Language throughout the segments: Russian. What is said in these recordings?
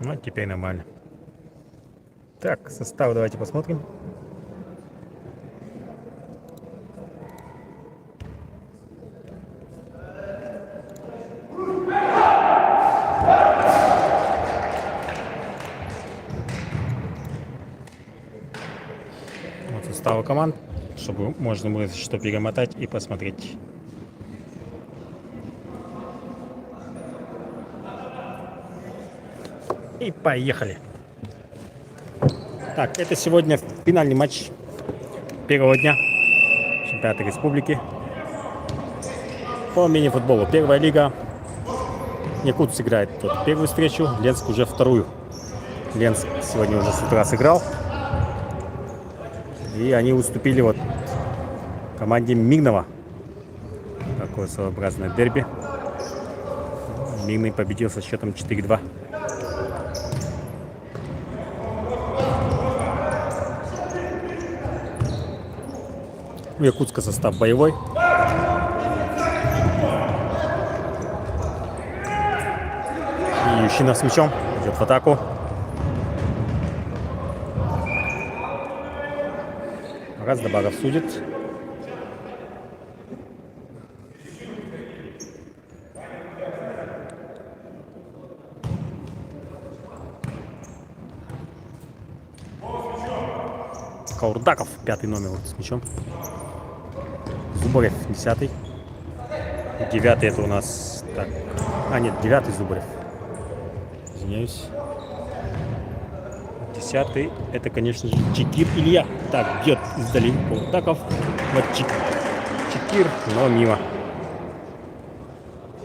Ну, теперь нормально. Так, состав давайте посмотрим. Вот составы команд, чтобы можно было что перемотать и посмотреть. И поехали. Так, это сегодня финальный матч первого дня чемпионата республики по мини-футболу. Первая лига. Якутск играет тут первую встречу, Ленск уже вторую. Ленск сегодня уже с утра сыграл. И они уступили вот команде Мирного. Такое своеобразное дерби. Мирный победил со счетом 4-2. У Якутска состав боевой. И Ющинов с мячом идет в атаку. Раздобаров судит. Каурдаков, 5-й номер вот с мячом. Зубарев, 10-й. 9-й это у нас... Так. А, нет, 9-й Зубарев. Извиняюсь. 10-й это, конечно же, Чекир Илья. Так, бьет издали Каурдаков. Вот Чекир, но мимо.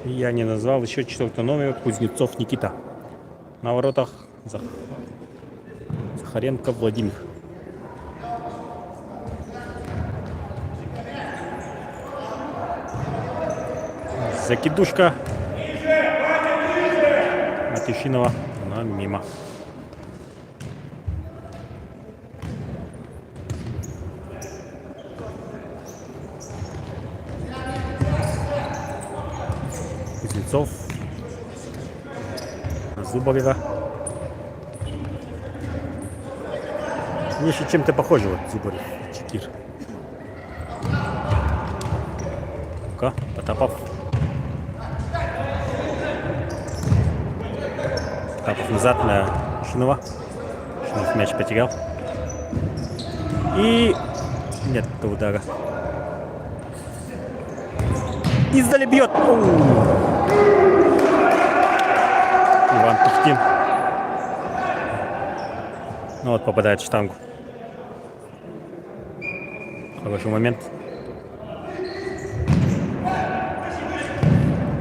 И я не назвал еще 4-й номер Кузнецов Никита. На воротах Захаренко Владимир. Закидушка от Ющинова, но мимо. Кузнецов на Зубарева. Мне еще чем-то похоже вот Зубарев, Чекир. Ну-ка, Потапов. Потапов назад на Ющинова. Ющинов мяч потерял. И нет удара. Издали бьет. Иван Пухтин. Ну вот попадает в штангу. Хороший момент.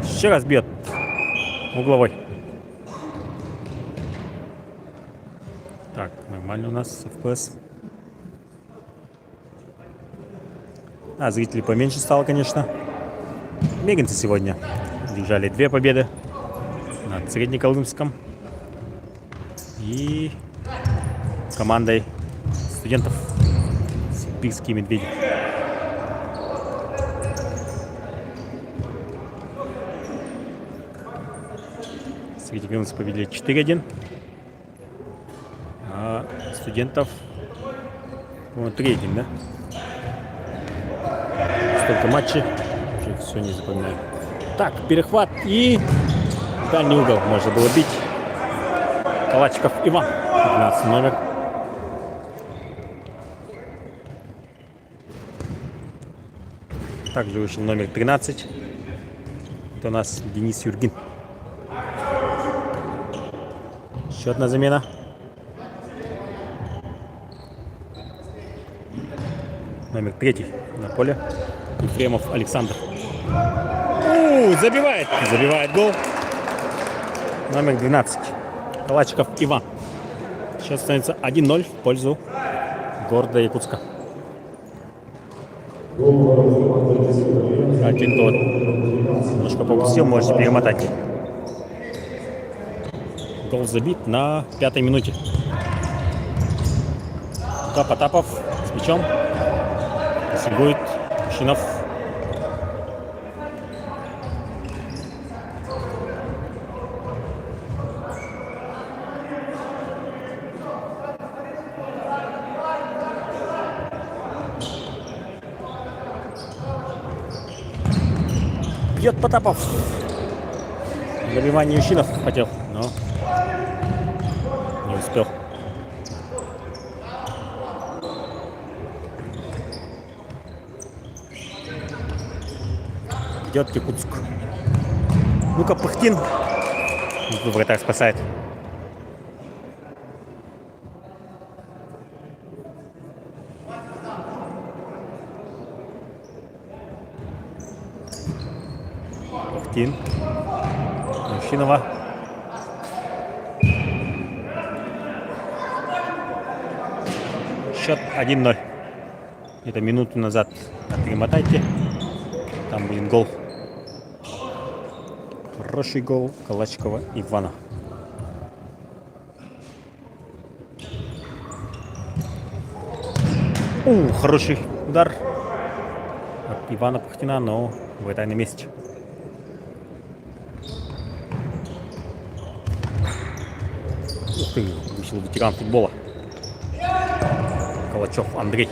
Еще раз бьет. Угловой. Так, нормально у нас FPS. А, зрителей поменьше стало, конечно. Мегинцы сегодня держали 2 победы над Среднеколымском и командой студентов Сибирские медведи. Среднеколымцы победили 4-1, а студентов 3-1, да? Столько матчей. Все не запоминаю. Так, перехват и дальний угол можно было бить. Калачиков Иван, 15 номер. Также вышел номер 13. Это у нас Денис Юргин. Еще одна замена. Номер 3 на поле. Ефремов Александр. Забивает гол. Номер 12. Калачиков Иван. Сейчас становится 1-0 в пользу города Якутска. Один тот немножко попустил, можете перемотать. Гол забит на 5-й минуте. Туда Потапов с мячом. Сигует Ющинов. Бьет Потапов. Добивание Ющинов хотел, но не успел. Идет Якутск. Ну-ка, Пыхтин. Вратарь спасает. Пыхтин. Ющинова. Счет 1-0. Это минуту назад перемотайте. Там будет гол. Хороший гол Калачкова Ивана. Хороший удар от Ивана Пыхтина, но вратарь на месте. Ух ты, вышел ветеран футбола. Калачев Андрей,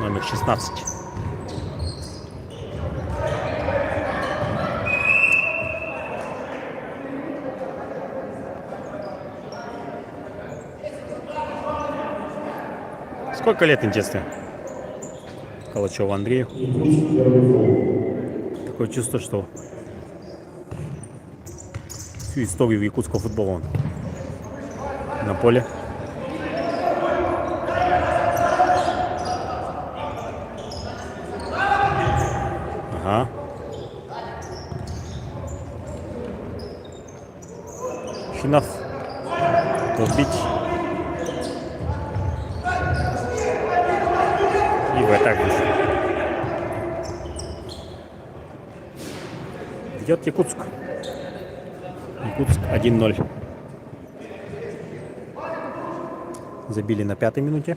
номер 16. Сколько лет, интересно, Калачеву Андрею? Такое чувство, что всю историю якутского футбола он на поле. Ага. Ющинов. Убить. И вратарь вышел. Идет Якутск. Якутск 1-0. Забили на 5-й минуте.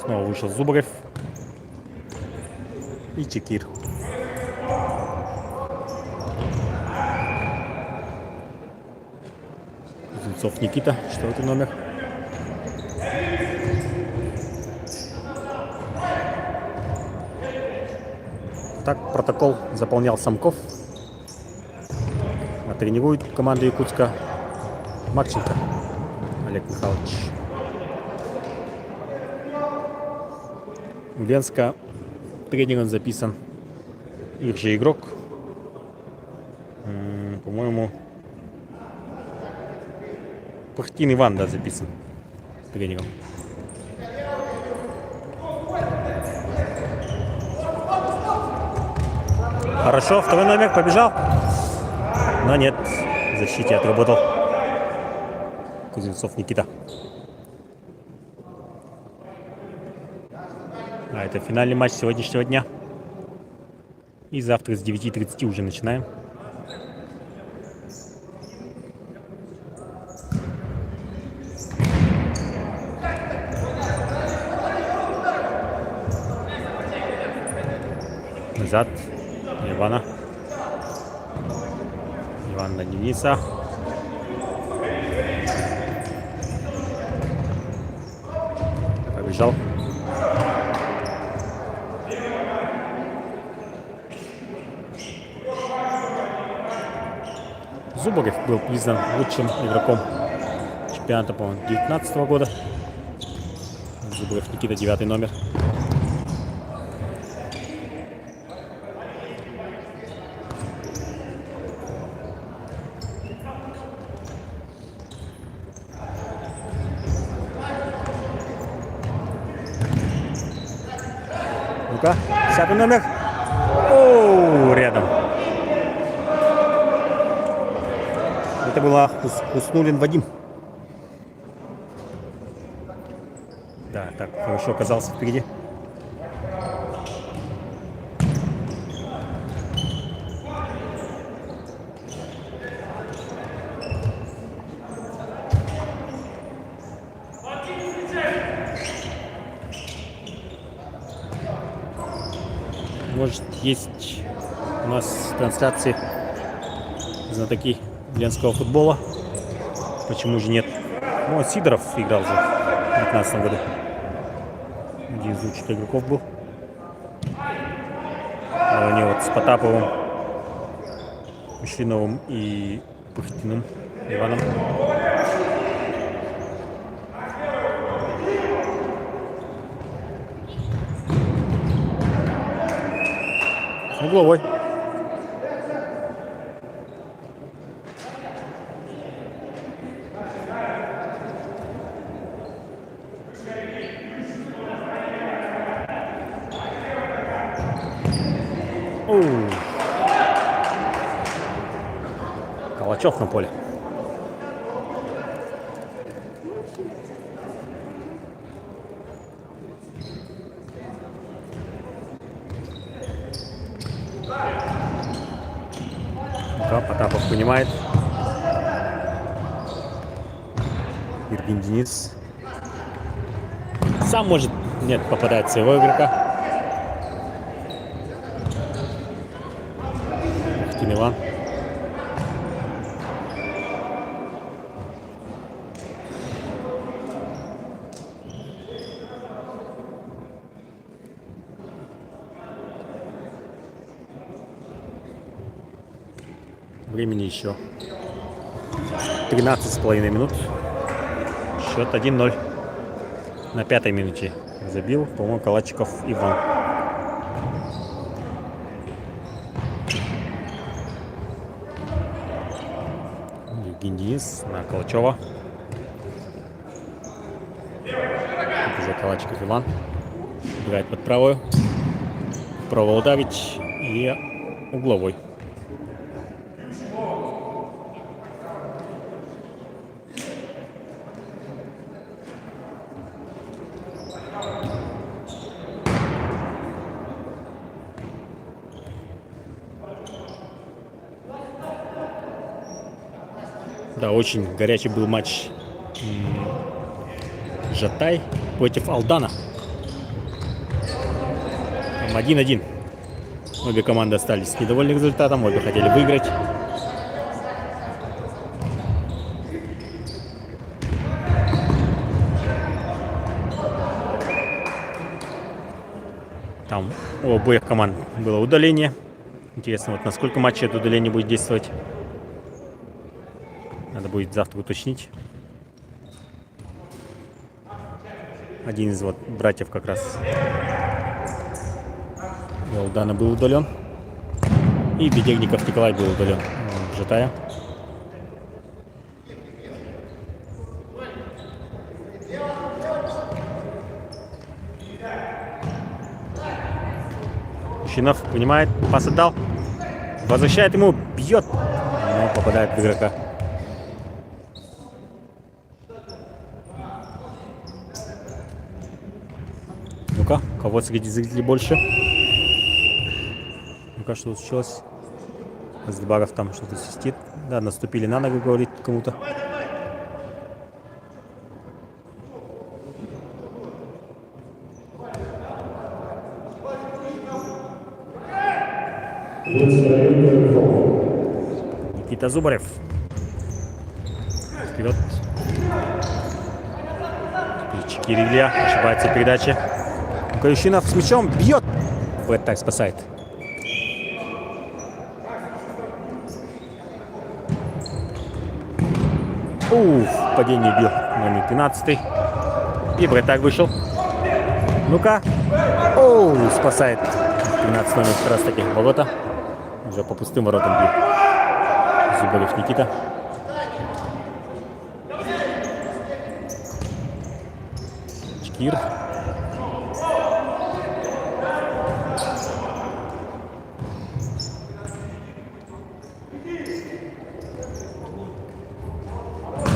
Снова вышел Зубарев и Чекир. Кузнецов Никита, 4-й номер. Так, протокол заполнял Самков. А тренирует команду Якутска Марченко Олег Михайлович. В Ленска тренером записан их же игрок. По-моему, Пыхтин Иван, да, записан тренером. Хорошо, 2-й номер побежал. Но нет, в защите отработал Кузнецов Никита. А это финальный матч сегодняшнего дня. И завтра с 9:30 уже начинаем. Назад. Ивана. Иван на Дениса. Побежал. Зубарев был признан лучшим игроком чемпионата, по-моему, 2019 года. Зубарев Никита, 9-й номер. Ну-ка, 10-й номер. Оу, рядом. Это была Хуснулин Вадим. Да, так хорошо оказался впереди. Может, есть у нас трансляции знатоки ленского футбола. Почему же нет? Ну, Сидоров играл же в 2015 году. Один из лучших игроков был. А они вот с Потаповым, Мишленовым и Пыхтиным Иваном. Угловой. Калачев на поле. Да, Потапов понимает. Иргин Денис. Сам может, нет, попадает своего игрока. Пыхтин Иван. Времени еще 13,5 минут. Счет 1-0. На 5-й минуте забил, по-моему, Калачиков Иван. Евгений Денис на Калачева. Тут уже Калачиков Иван. Играет под правую. Вправо удавить и угловой. Да, очень горячий был матч Жатай против Алдана. 1-1. Обе команды остались недовольны результатом, обе хотели выиграть. Там у обоих команд было удаление. Интересно, вот насколько матч это удаление будет действовать. Надо будет завтра уточнить. Один из вот братьев как раз у Алдана был удален. И Бедегников Николай был удален в Жатая. Щинов понимает, пас отдал. Возвращает ему, бьет. Но попадает в игрока. Ну-ка, кого среди зрителей больше? Ну-ка, что случилось? Аздебаров там что-то свистит. Да, наступили на ногу, говорит кому-то. Никита Зубарев. Вперед. Чикирилья. Ошибается передача. Каюшинов с мячом бьет. Вот так спасает. Падение бил номер 12. И Бретак вышел. Ну-ка. Спасает 13 номер как раз таки ворота. Уже по пустым воротам бил. Зубарев Никита. Чкир.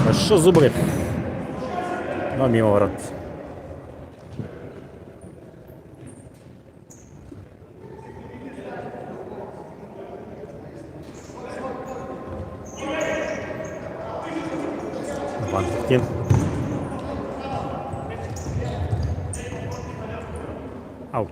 Хорошо, Зубарев. Но мимо ворот. Ван Пыхтин. Аут.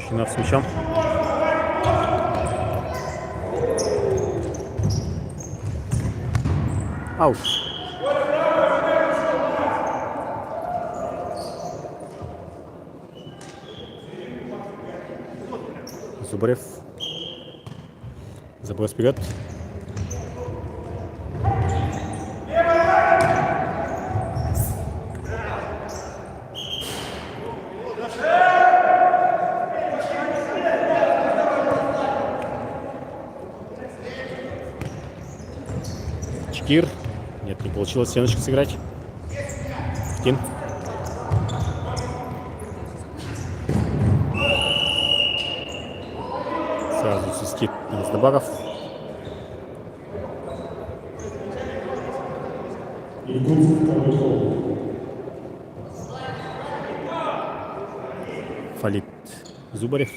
Ющинов с мячом. Аут. Зубарев. Заброс вперед. Чекир. Нет, не получилось стеночку сыграть. Кин. Сразу свистит Раздобаров. Фалит Зубарев.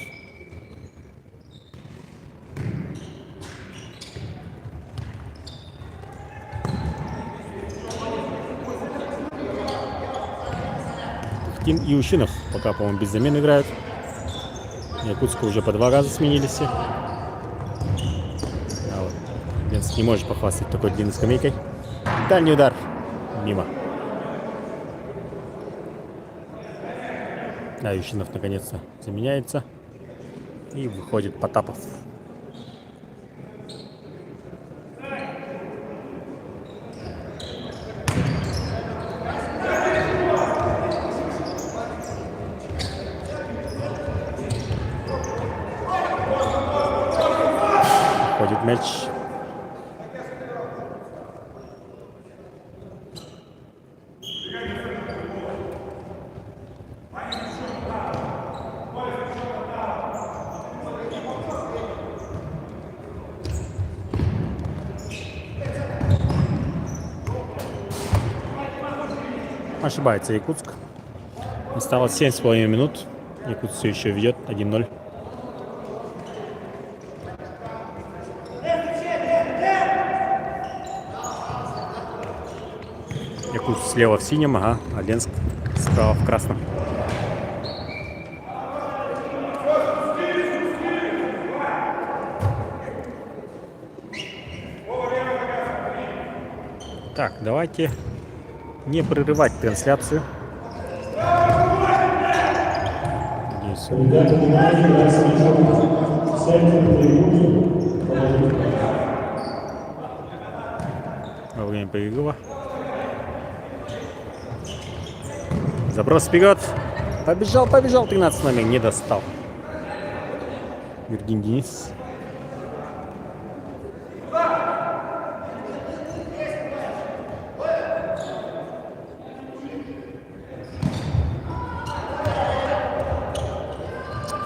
Тим и Ущинов пока, по-моему, без замен играют. Якутска уже по 2 раза сменились все. Вот. Ленск не может похвастать такой длинной скамейкой. Дальний удар. Мимо. Да, Ющинов наконец-то заменяется. И выходит Потапов. Выходит мяч. Ошибается Якутск. Осталось 7,5 минут. Якутск все еще ведет 1-0. Якутск слева в синем, ага, а Ленск справа в красном. Так, давайте не прерывать трансляцию. Во время перерыва. Заброс вперед. Побежал, 13 номер, не достал. Юрген Денис.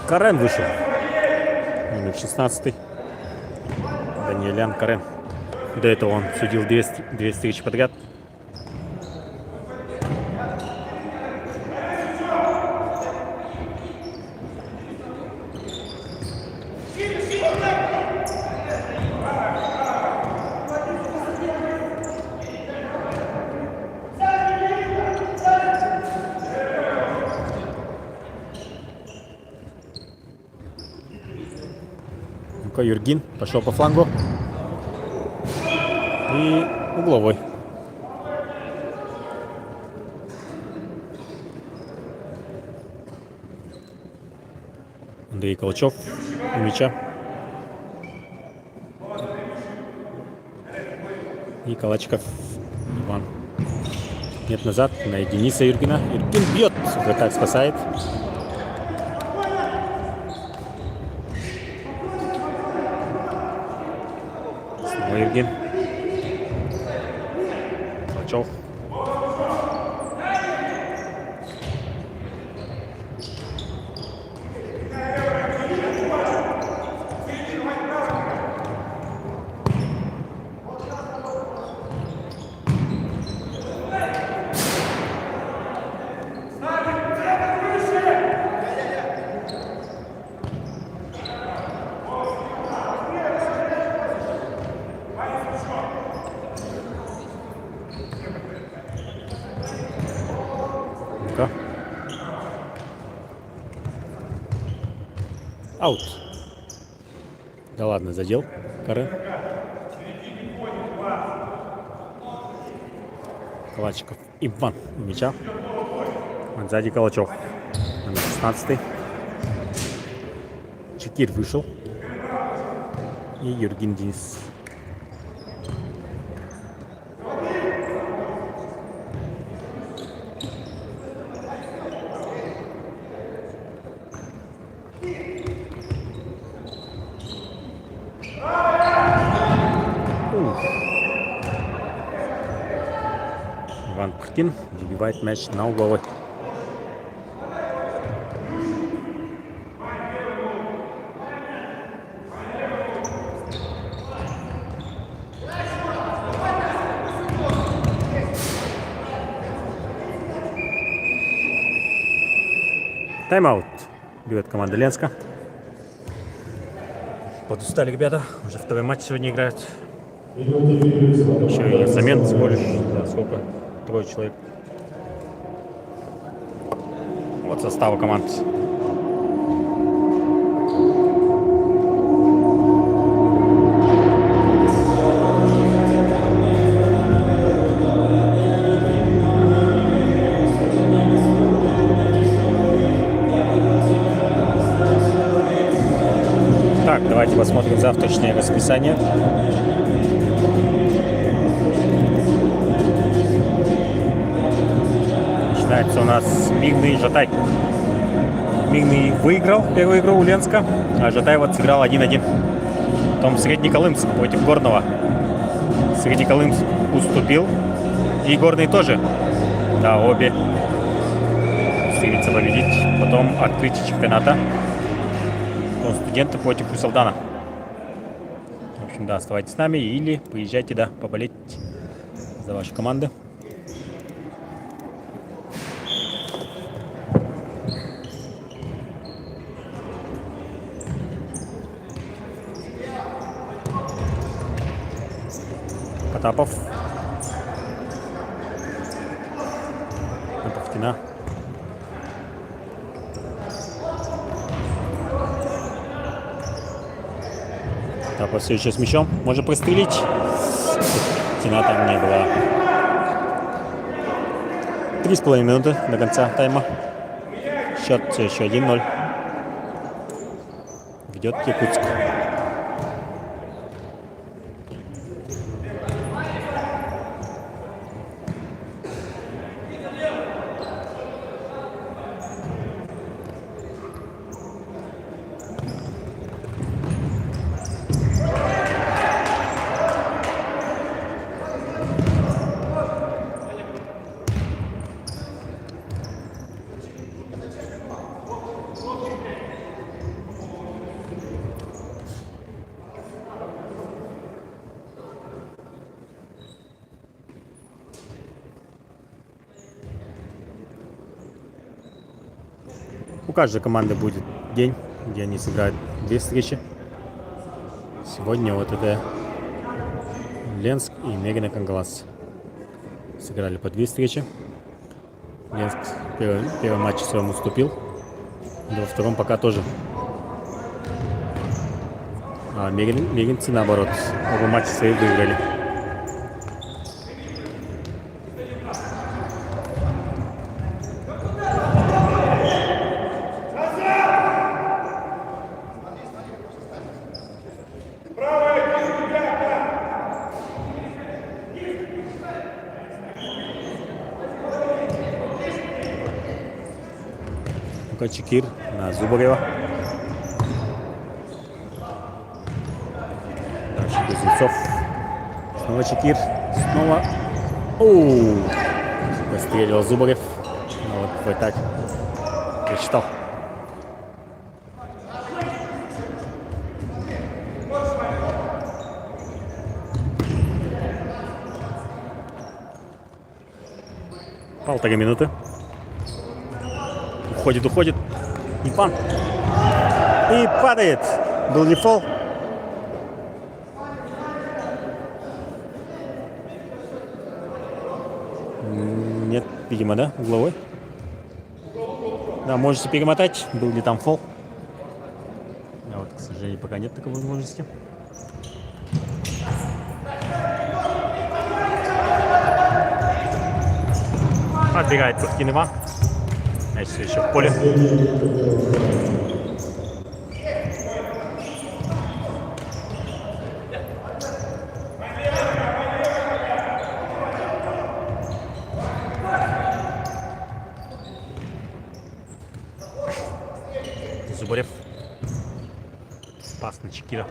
Карен вышел. Номер 16. Даниэлян Карен. До этого он судил 2 встречи подряд. Юргин пошел по флангу. И угловой. Андрей Колчев у мяча. И Калачиков Иван. Нет, назад на Дениса Юргина. Юргин бьет. Вратарь спасает. Евгений Колчев. Аут. Да ладно, задел. Кары. Калачиков Иван у мяча. Сзади Калачев. Номер 16. Чекир вышел. И Юрген Денис. Иван Пухтин забивает мяч на угловой. Тайм-аут. Берет команда Ленска. Подустали ребята. Уже второй матч сегодня играют. Еще и замен всего лишь. Да, сколько? Трое человек. Вот составы команд. Так, давайте посмотрим завтрашнее расписание. Начинается у нас Мирный Жатай. Мирный выиграл первую игру у Ленска, а Жатай вот сыграл 1-1. Потом Среднеколымск против Горного. Среднеколымск уступил. И Горный тоже. Да, обе стремятся победить. Потом открытие чемпионата. Потом Студенты против Русалдана. В общем, да, оставайтесь с нами или приезжайте, да, поболеть за ваши команды. Потапов. Пухтина. Потапов все еще с мячом. Может прострелить. Пухтина там не было. 3,5 минуты до конца тайма. Счет все еще 1-0. Ведет Якутск. У каждой команды будет день, где они сыграют 2 встречи. Сегодня вот это Ленск и Мегина Кангалас сыграли по 2 встречи. Ленск первый матч своему уступил, во втором пока тоже. А мегинцы наоборот, оба матча свои выиграли. Чекир на Зубарева. Дальше Кузнецов. Снова Чекир. Снова. Оу! Постреливал Зубарев. Ну вот твой так. Прочитал. Полторы минуты. Уходит. Иван. И падает. Был ли фол? Нет, видимо, да? Угловой. Да, можете перемотать. Был ли там фол? сожалению, пока нет такой возможности. Отбирается в Кинева. Мяч все еще в поле. Зубарев. Пас на Чекира.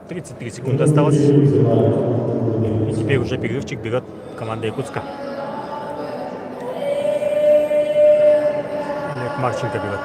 «33 секунды осталось. И теперь уже перерывчик берет команда Якутска. Олег Марченко берет.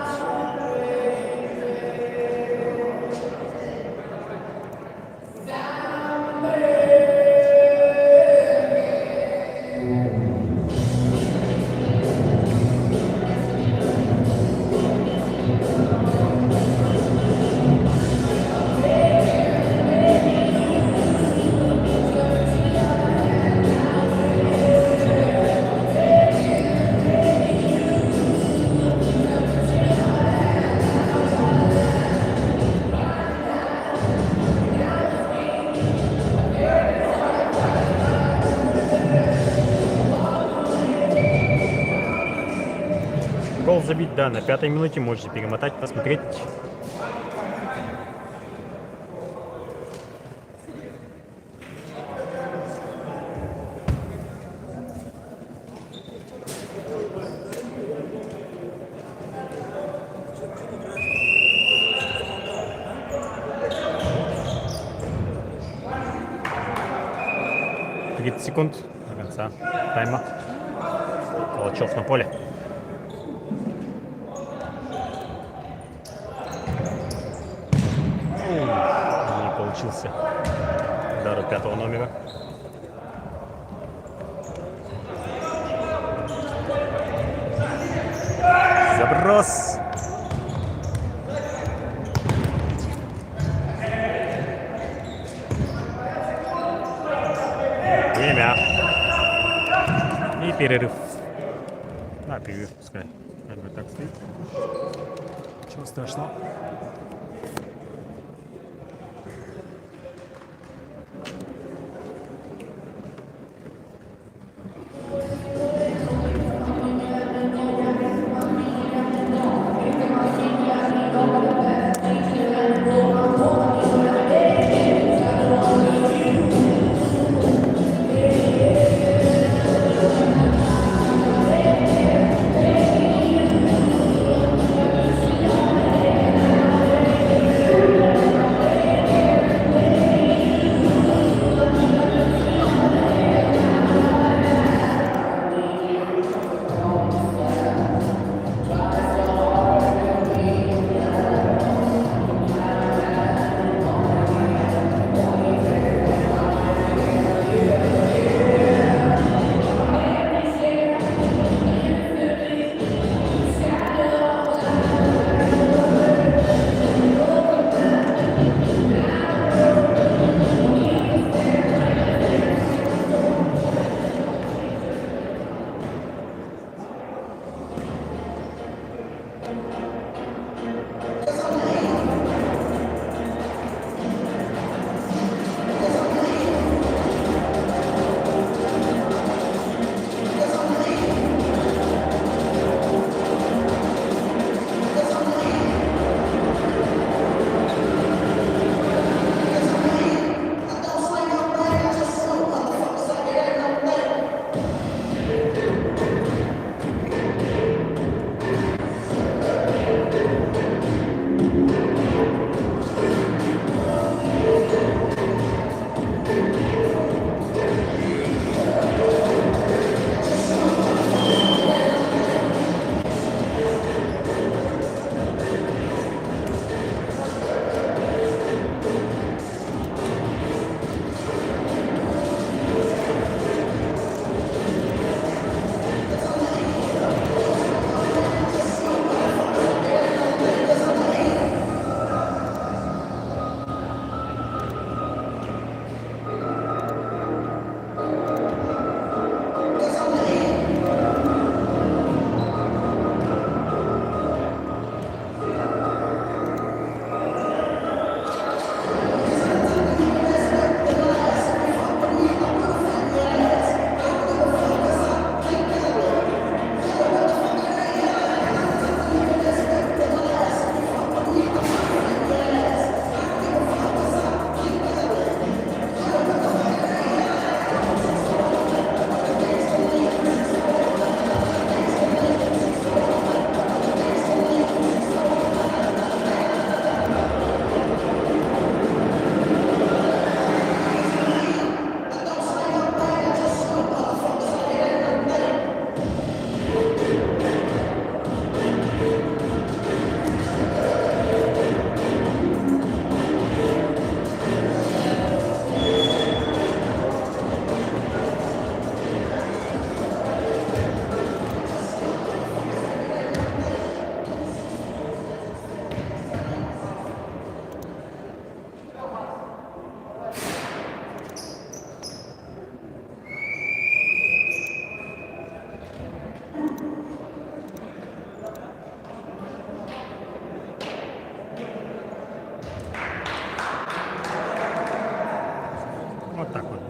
Гол забить, да, на 5-й минуте, можете перемотать, посмотреть. Секунд до конца тайма. Калачев на поле. Не получился удар от 5-го номера. Заброс. Время. И перерыв. А, перерыв, пускай. Как бы так стоит. Ничего страшного.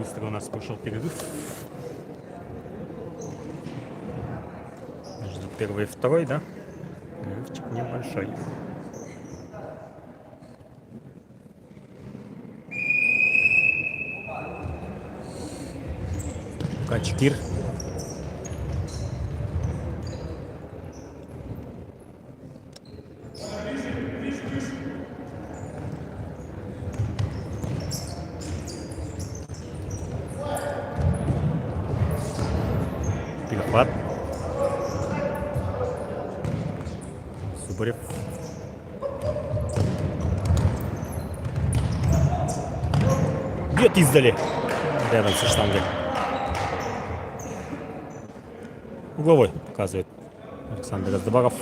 Быстро у нас прошел перерыв. Между первой и второй, да? Перерывчик небольшой. Качкир. Перехват. Зубарев. Бьет издали. Рядом со штангой. Угловой показывает Александр Раздобаров.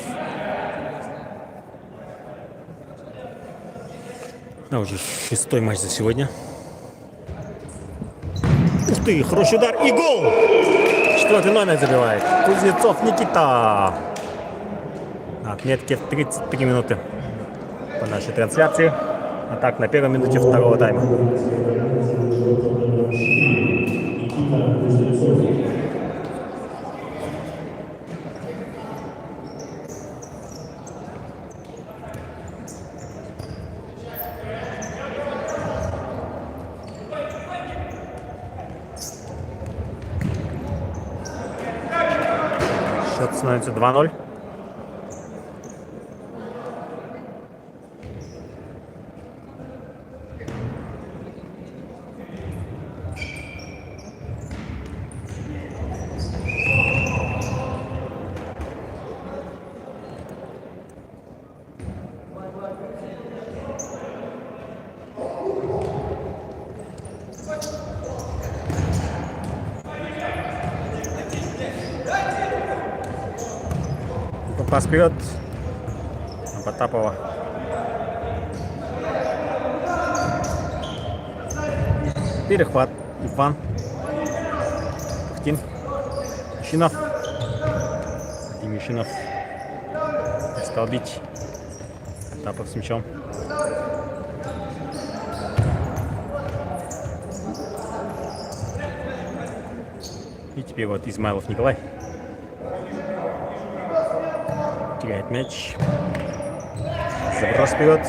Да, уже 6-й матч за сегодня. Ух ты, хороший удар и гол! 4-й номер забивает. Кузнецов Никита. Отметки в 33 минуты по нашей трансляции. А так на первой минуте второго тайма. Счет становится 2-0. Пас вперед на Потапова. Перехват. Иван. Пахтин. Мещинов. Мещинов. Стал бить. Потапов с мячом. И теперь вот Измайлов Николай. Теряет мяч. Заброс вперед.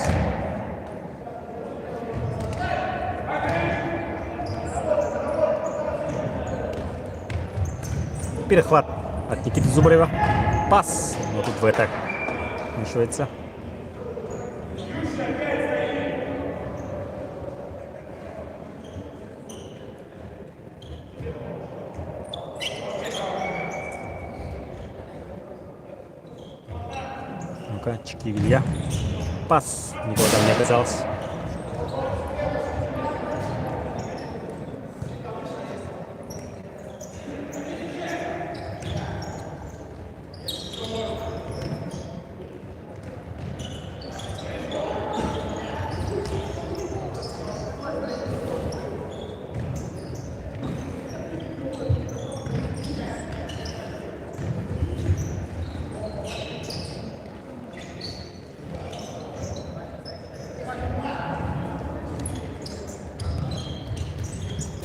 Перехват от Никиты Зубарева. Пас. Но тут в атаку вмешивается. Ну-ка, Чикирилья. Пас. Никого там не оказалось.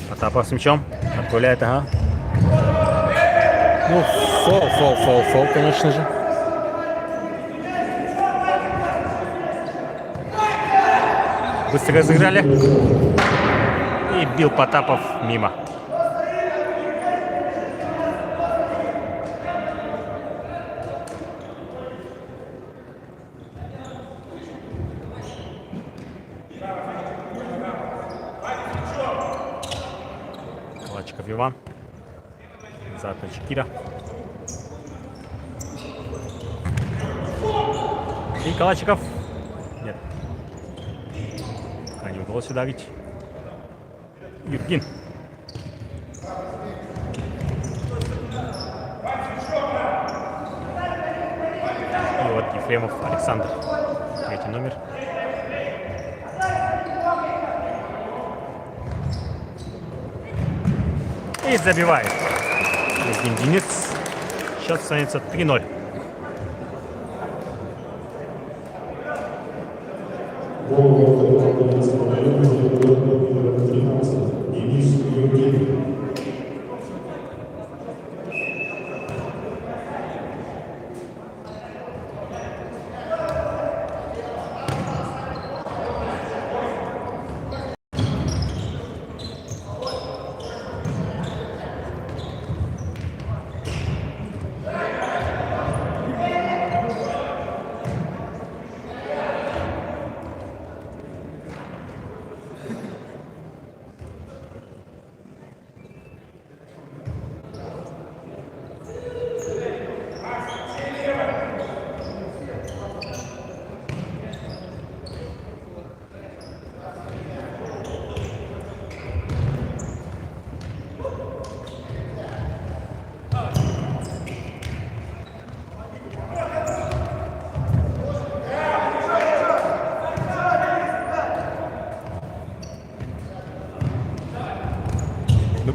Потапов с мячом. Отправляет, ага. Ну, фол, конечно же. Быстро разыграли. И бил Потапов мимо. Калачиков Иван. Зато Чикира. И Калачиков. Нет. А не удалось ударить. Юргин. И вот Ефремов Александр. Третий номер. И забивает. Евгений Денис. Счет становится 3-0. Денис Юргин.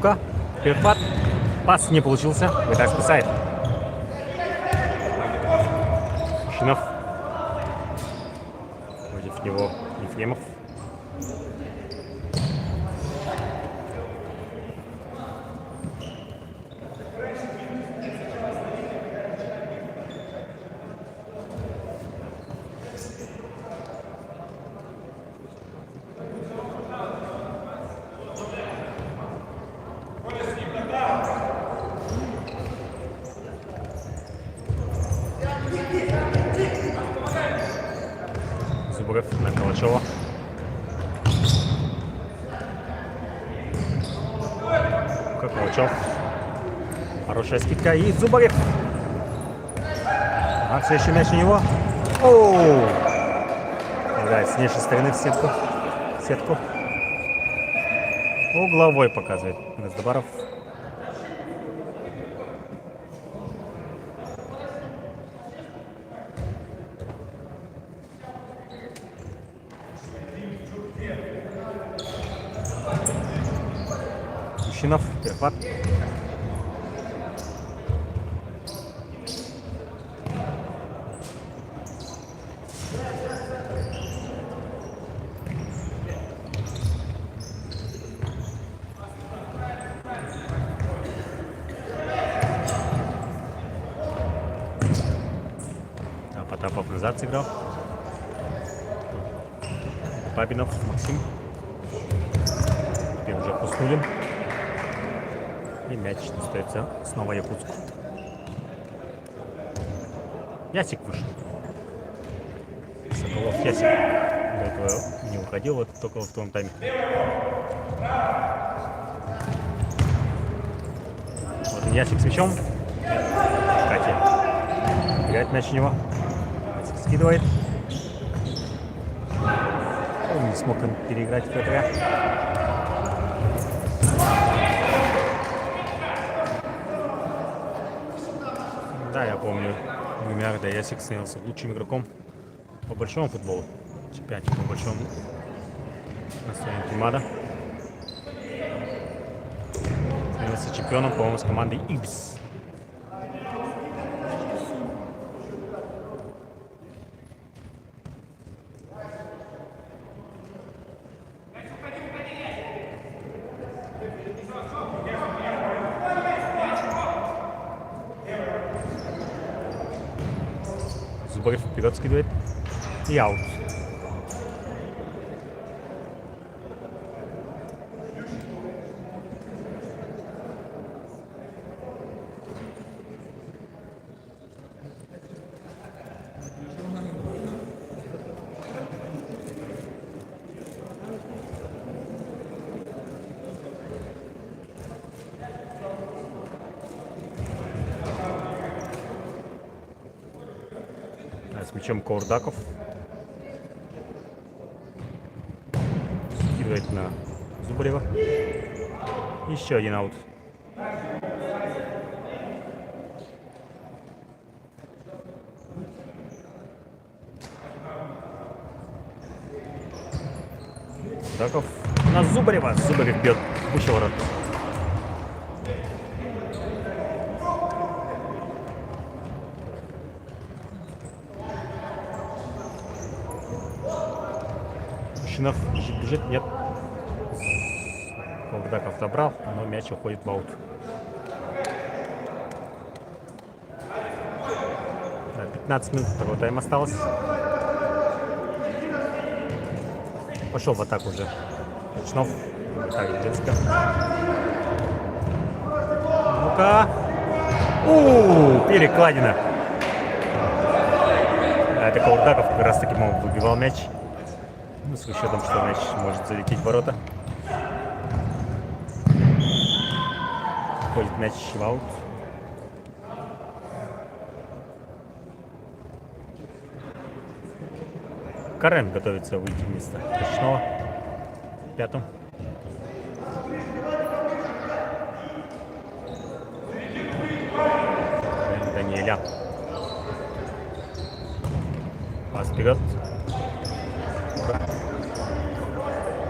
Ну-ка, перехват. Пас не получился. Вратарь спасает. Ушинов. Против него Ефремов. Зубарев на Калачева. Калачев. Хорошая скидка. И Зубарев. Следующий мяч у него. Оу! Играет с внешней стороны в сетку. Угловой показывает Раздобаров. Ущинов, перехват. Потапов назад сыграл. Бабинов, Максим. Теперь уже Хуснулин. И мяч остается снова Якутску. Ясик вышел. Соколов Ясик. До этого не уходил, вот только в том тайме. Вот Ясик с мячом. Катя. Играет мяч у него. Ясик скидывает. Он не смог переиграть вратаря. Да, я помню, Гумиарда Ясик становился лучшим игроком по большому футболу. Чемпионате по большому. На своем Тимада. Становился чемпионом, по-моему, с командой Ибис. Зубарев вперед скидывает. И аут. С мячом Каурдаков. Скидывает на Зубарева. Еще один аут. Каурдаков на Зубарева. Зубарев бьет выше ворот. Ущинов бежит, нет. Каурдаков забрал, но мяч уходит в аут. 15 минут второго тайма осталось. Пошел в атаку уже Кочнов. Так, Ельцка. Ну-ка. Перекладина. Это Каурдаков как раз таки выбивал мяч. Ну, с расчетом, что мяч может залететь в ворота. Ходит мяч в аут. Карен готовится выйти вместо Кочнова. Пятом. Даниэля. Пас вперед.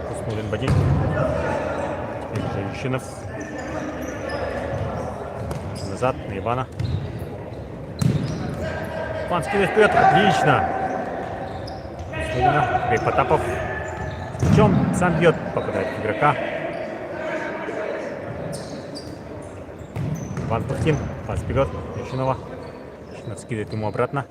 Хуснулин в один. Женщинов. Назад на Ивана. Иван скидывает вперед. Отлично. Грей Потапов. Причем сам бьет, попадает в игрока. Иван Пухтин. Пас вперед. Ящинова. Ящинов скидывает ему обратно.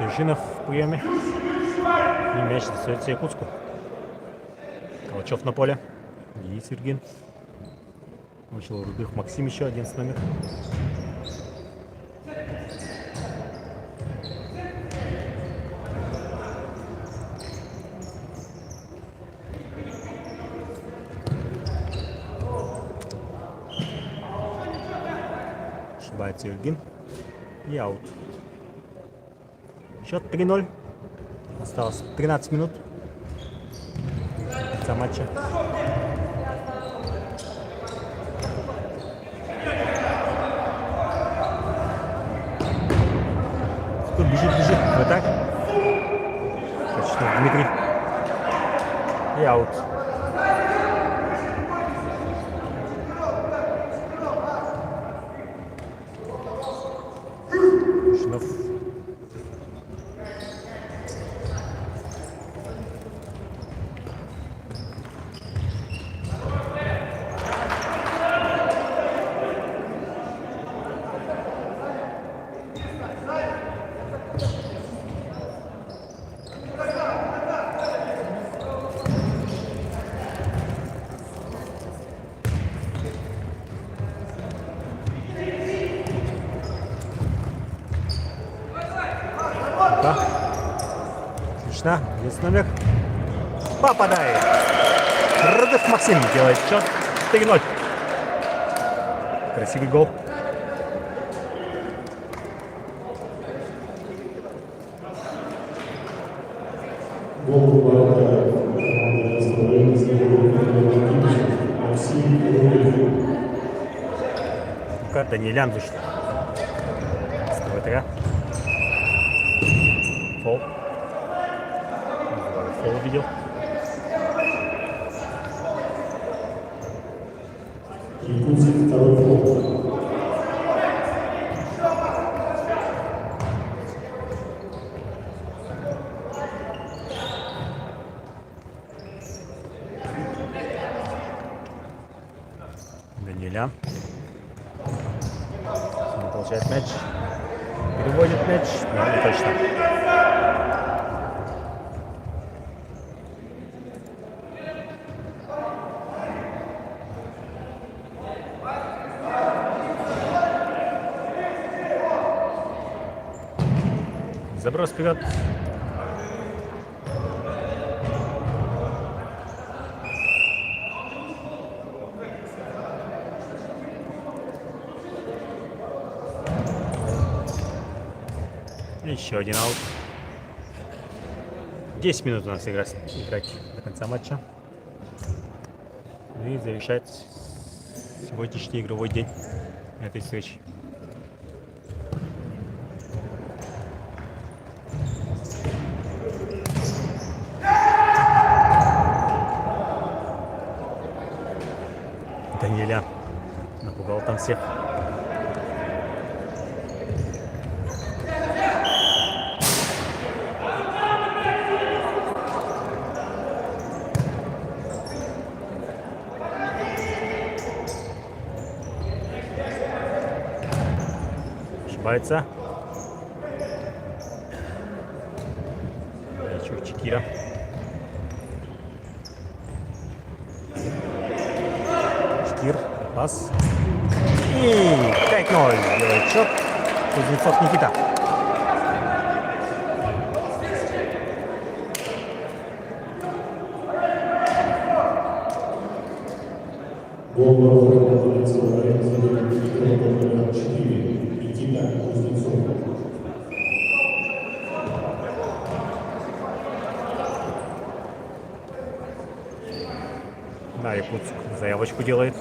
Ящинов в приеме. И мяч достается Якутску. Калачев на поле. Денис Вергин. Вышел Рудых Максим еще, 11 номер. Ошибается Вергин. И аут. Счет 3-0. Осталось 13 минут до конца матча. Тут бежит. Вот так. Качественно Дмитрий. И аут. Шнов. Отлично. Есть номер. Попадает. Рудых Максим делает счет 4-0. Красивый гол. Даниэлян вышел. С ТВ-3. Фол. Фол увидел. Якутск второй фол. Даниэлян. Он получает мяч. Переводит мяч. Но не точно. Заброс вперед. Еще один аут. 10 минут у нас играть до конца матча. И завершает сегодняшний игровой день этой встречи. Даниэлян напугал там всех. Ошибается. Чукчикира. Шкир. Пас. И 5-0 делает счет. Кузнецов Никита. Гол ворота находится во время задания игрока номер 4 Никита Кузнецов. Да, Якутск заявочку делает.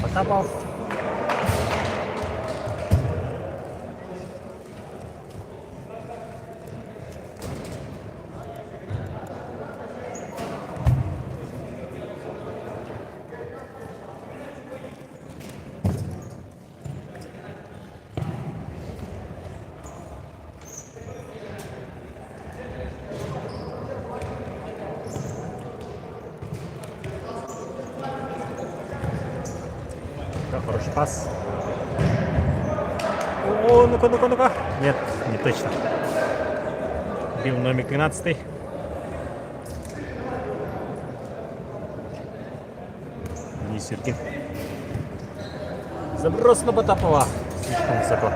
Потапов. Да, хороший пас. О, ну-ка, ну-ка, ну-ка. Нет, не точно. Бил номер 13. Несеркин. Заброс на Потапова. Слишком высоко.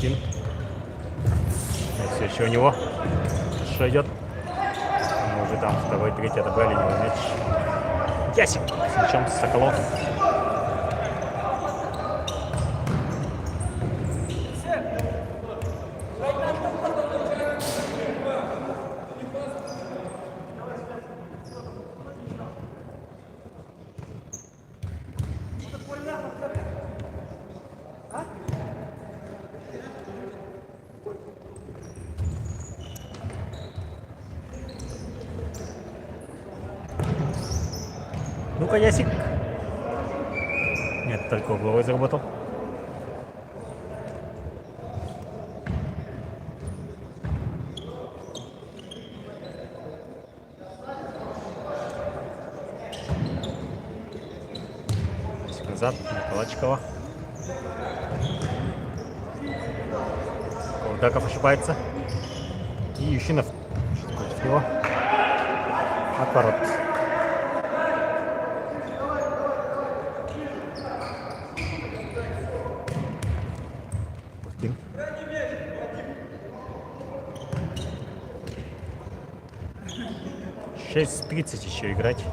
Кин. Все еще у него. Что идет? Мы уже там второй, третий отобрали него мяч. Ясик с мячом Соколов. Ну-ка, Ясик. Нет, только угловой заработал. Ясик назад, на Калачкова. Колдаков ошибается. И Ющинов против него. Отворот. Пухтин. Шесть 30 еще играть.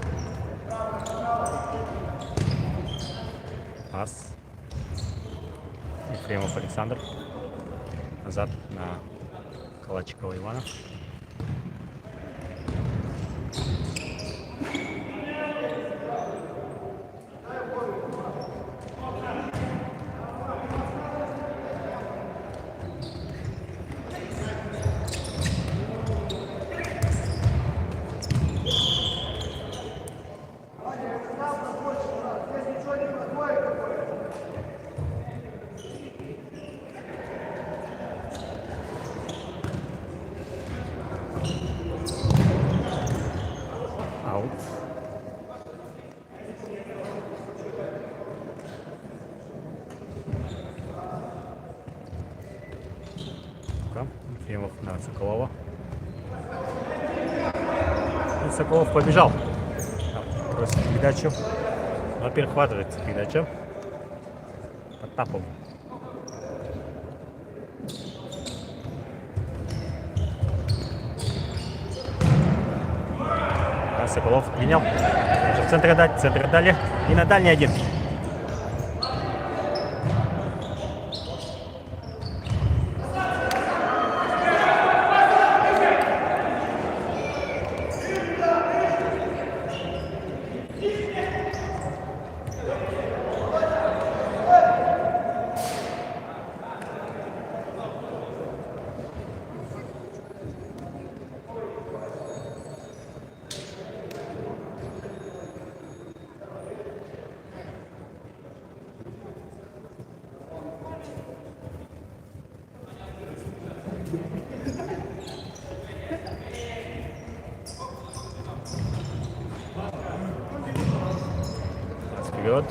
Пас. Ефремов Александр. Назад на Калачикова Ивана. Аут. Ефремов на Соколова. И Соколов побежал. Просит передачу. Но перехватывается передача. Потапов. Соколов принял. Уже в центре дать, центр дали. И на дальний один. Вперед.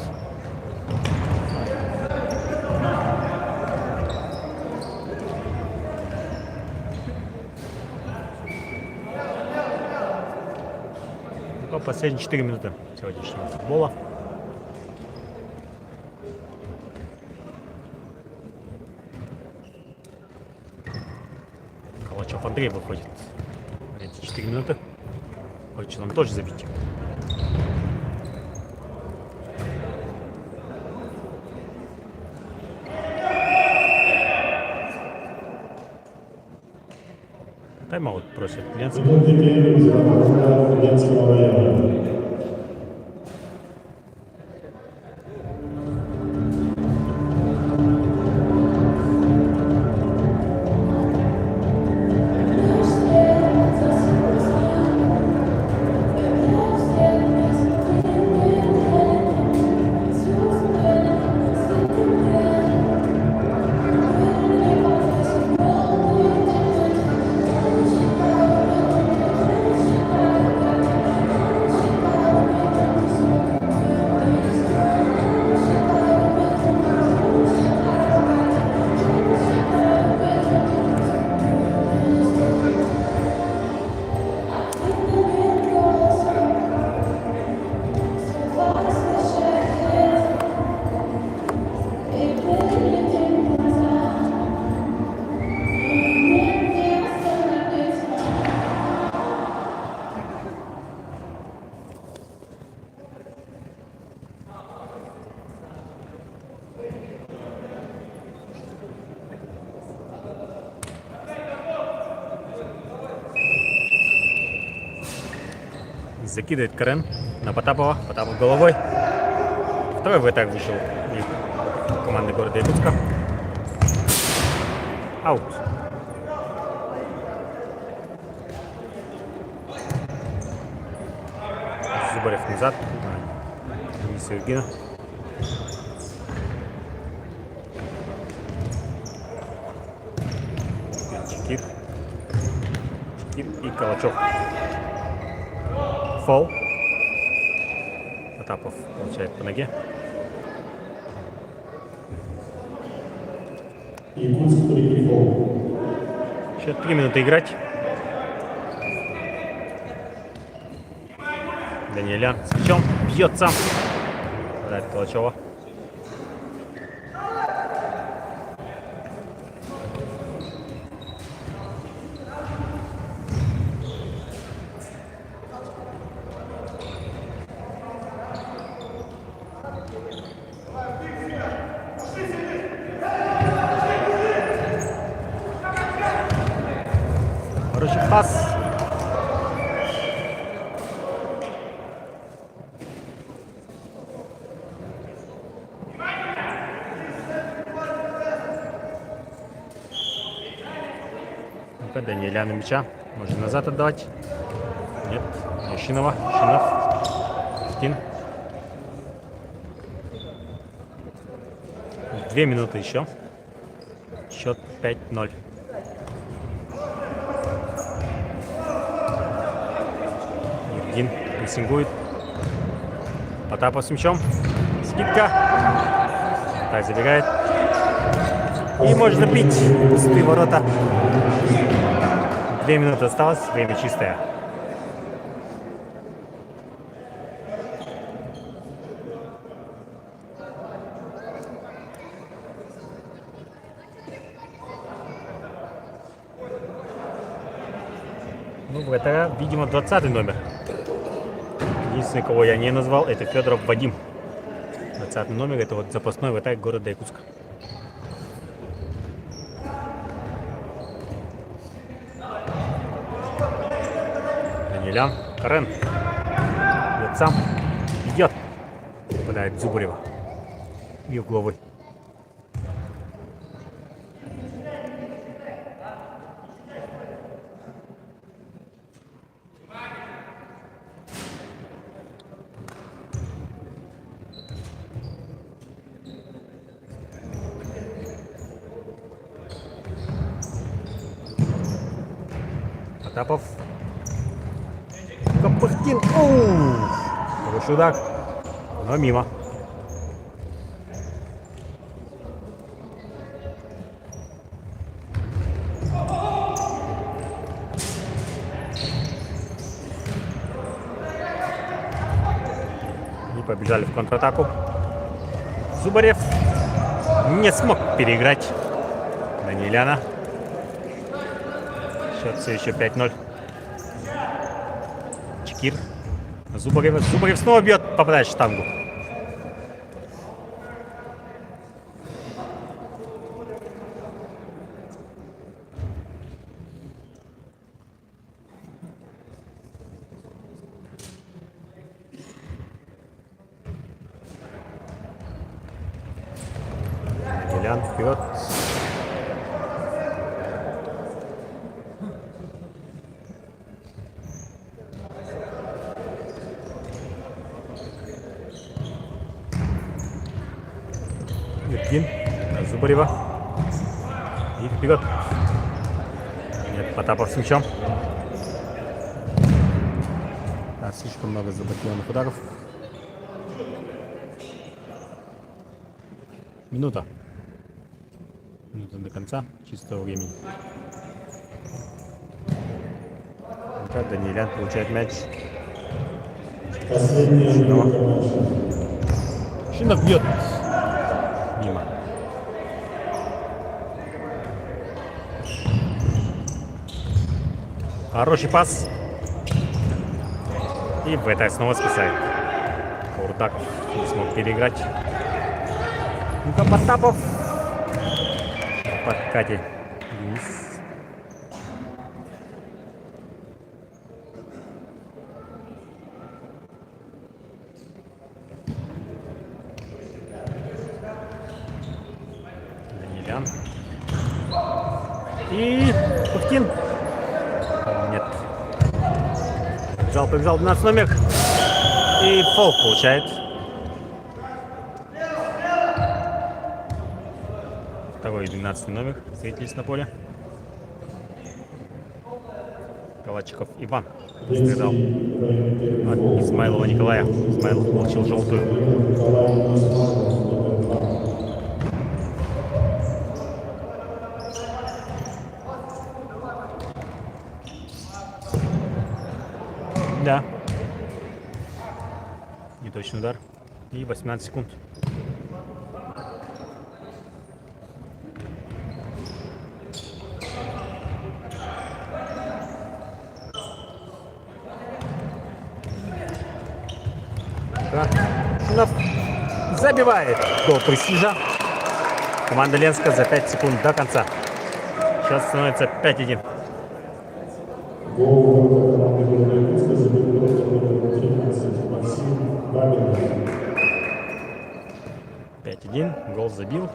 Ну, последние 4 минуты сегодняшнего футбола. Калачев Андрей выходит в эти 4 минуты. Хочет он тоже забить. Тайм-аут просит Ленский. Минуты первый из вратаря Ленского района. Закидывает Карен на Потапова. Потапов головой. Второй вратарь вышел из команды города Якутска. Аут. Зубарев назад. Дениса Юргина. Чекит. Чекит и Калачев. Фол. Потапов получает по ноге. Якутск при фол. Еще 3 минуты играть. Даниэлян с мячом бьет сам. Попадает Калачева. Хороший пас. Ну-ка, Даниэляна мяча. Можно назад отдавать. Нет. Щинова. Щинов. Стин. 2 минуты еще. Счет 5-0. Евгин прессингует. Потапов с мячом. Скидка. Так, забегает. И можно бить. Пустые ворота. 2 минуты осталось. Время чистое. Ну, вратаря, видимо, 20 номер. Единственный, кого я не назвал, это Федоров Вадим. 20 номер, это вот запасной вратарь города Якутска. Даниэлян. Карен. Идет сам. Идет. Попадает Зубарева. И угловой. Потапов. Капахтин. Хороший удар. Но мимо. И побежали в контратаку. Зубарев не смог переиграть Даниэляна. Счет все еще 5-0. Чекир. Зубарев. Зубарев снова бьет, попадает в штангу. Даниэлян вперед. Иркин на Зубарева. И вперед. Нет, Потапов с мячом. Да, слишком много заблокированных ударов. Минута. Минута до конца чистого времени. Так, Даниэлян получает мяч. Последняя минута матча. Шинов бьет. Мимо. Хороший пас. И в это снова спасает. Каурдаков не смог переиграть. Ну-ка, Потапов. В подкате вниз. Даниэлян. И Пухтин. Нет. Побежал 12 номер. И фол получает. Второй 12 номер. Встретились на поле. Калачиков Иван страдал от Измайлова Николая. Измайлов получил желтую. Да. Неточный удар. И 18 секунд. Да. Шинов забивает гол престижа. Команда Ленска за 5 секунд до конца. Сейчас становится 5-1. Гол ворота команды города Иркутска забил игрок номер 13 Максим Бабинов. 5-1. Гол забил.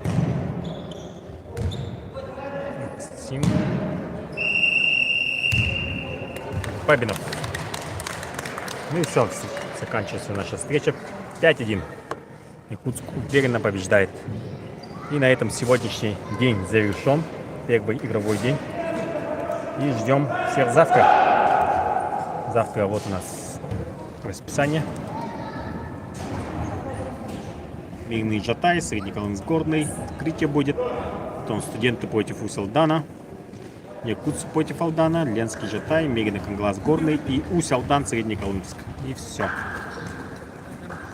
Максим Бабинов. Ну и все. Заканчивается наша встреча. 5-1. Иркутск уверенно побеждает. И на этом сегодняшний день завершен. Первый игровой день. И ждем всех завтра. Завтра вот у нас расписание. Мирный Жатай, Среднеколымск Горный. Открытие будет. Потом студенты против Усть-Алдана. Якутск против Алдана. Ленский Жатай, Мирный Канглас Горный и Усть-Алдан Среднеколымск. И все.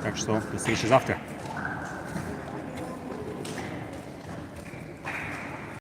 Так что до встречи завтра.